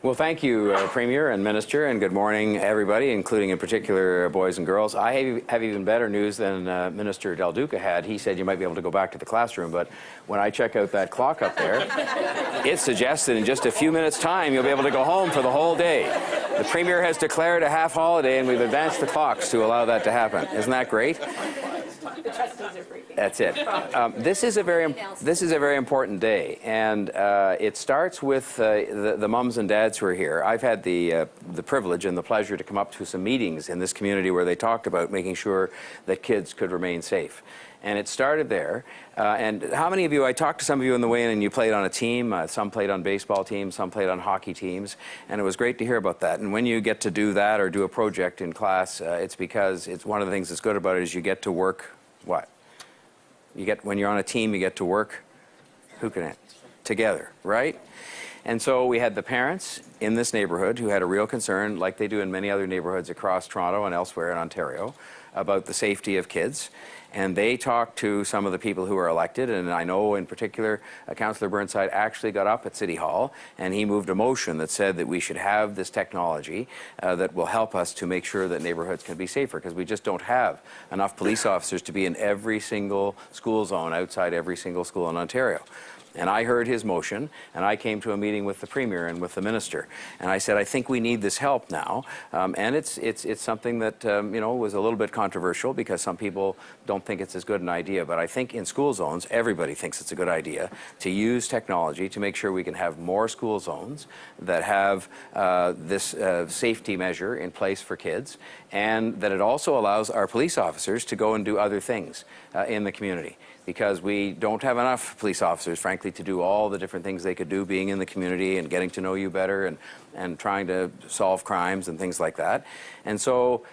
Well, thank you, Premier and Minister, and good morning, everybody, including in particular boys and girls. I have even better news than Minister Del Duca had. He said you might be able to go back to the classroom, but when I check out that clock up there, it suggests that in just a few minutes' time you'll be able to go home for the whole day. The Premier has declared a half holiday, and we've advanced the clocks to allow that to happen. Isn't that great? The trustees are freaking. That's it. This is a very important day, and it starts with the mums and dads who are here. I've had the privilege and the pleasure to come up to some meetings in this community where they talked about making sure that kids could remain safe. And it started there. And how many of you, I talked to some of you on the way in, and you played on a team. Some played on baseball teams, some played on hockey teams. And it was great to hear about that. And when you get to do that or do a project in class, it's because it's one of the things that's good about it is you get to work, what? When you're on a team, you get to work, together, right? And so we had the parents in this neighborhood who had a real concern, like they do in many other neighborhoods across Toronto and elsewhere in Ontario, about the safety of kids. And they talked to some of the people who were elected, and I know in particular Councillor Burnside actually got up at City Hall and he moved a motion that said that we should have this technology that will help us to make sure that neighborhoods can be safer, because we just don't have enough police officers to be in every single school zone outside every single school in Ontario. And I heard his motion, and I came to a meeting with the Premier and with the Minister. And I said, I think we need this help now. And it's something that, was a little bit controversial because some people don't think it's as good an idea. But I think in school zones, everybody thinks it's a good idea to use technology to make sure we can have more school zones that have this safety measure in place for kids, and that it also allows our police officers to go and do other things in the community. Because we don't have enough police officers, frankly, to do all the different things they could do being in the community and getting to know you better and trying to solve crimes and things like that. And so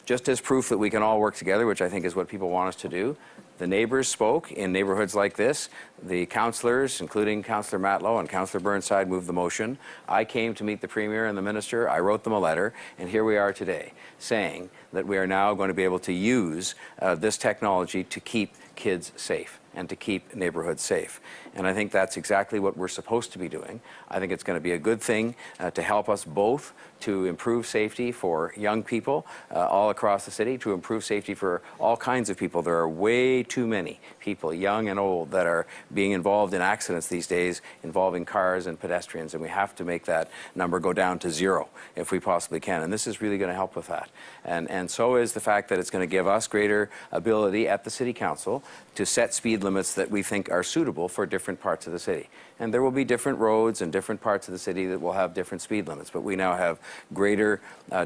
just as proof that we can all work together, which I think is what people want us to do, the neighbors spoke in neighborhoods like this. The councillors, including Councillor Matlow and Councillor Burnside, moved the motion. I came to meet the Premier and the Minister. I wrote them a letter, and here we are today saying that we are now going to be able to use this technology to keep kids safe and to keep neighborhoods safe. And I think that's exactly what we're supposed to be doing. I think it's going to be a good thing to help us both to improve safety for young people all across the city, to improve safety for all kinds of people. There are way too many people, young and old, that are being involved in accidents these days involving cars and pedestrians, and we have to make that number go down to zero if we possibly can. And this is really going to help with that. And so is the fact that it's going to give us greater ability at the City Council to set speed limits that we think are suitable for different parts of the city. And there will be different roads and different parts of the city that will have different speed limits, but we now have greater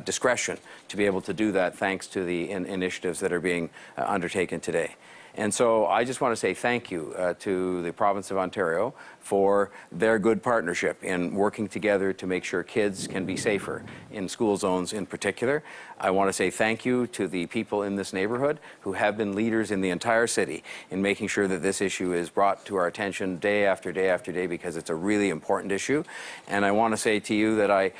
discretion to be able to do that thanks to the initiatives that are being undertaken today. And so I just want to say thank you to the province of Ontario for their good partnership in working together to make sure kids can be safer in school zones in particular. I want to say thank you to the people in this neighborhood who have been leaders in the entire city in making sure that this issue is brought to our attention day after day after day, because it's a really important issue. And I want to say to you that I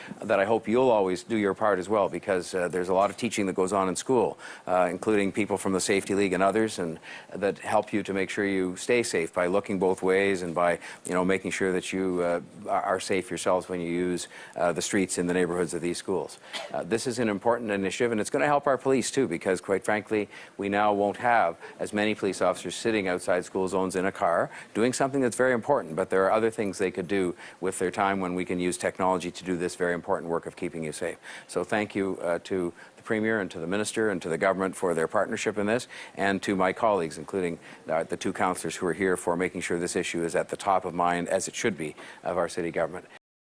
hope you'll always do your part as well, because there's a lot of teaching that goes on in school, including people from the Safety League and others, and that help you to make sure you stay safe by looking both ways and by making sure that you are safe yourselves when you use the streets in the neighborhoods of these schools. This is an important initiative, and it's going to help our police too, because quite frankly we now won't have as many police officers sitting outside school zones in a car doing something that's very important, but there are other things they could do with their time when we can use technology to do this very important work of keeping you safe. So thank you to the Premier and to the Minister and to the government for their partnership in this, and to my colleagues, including the two councillors who are here, for making sure this issue is at the top of mind, as it should be, of our city government.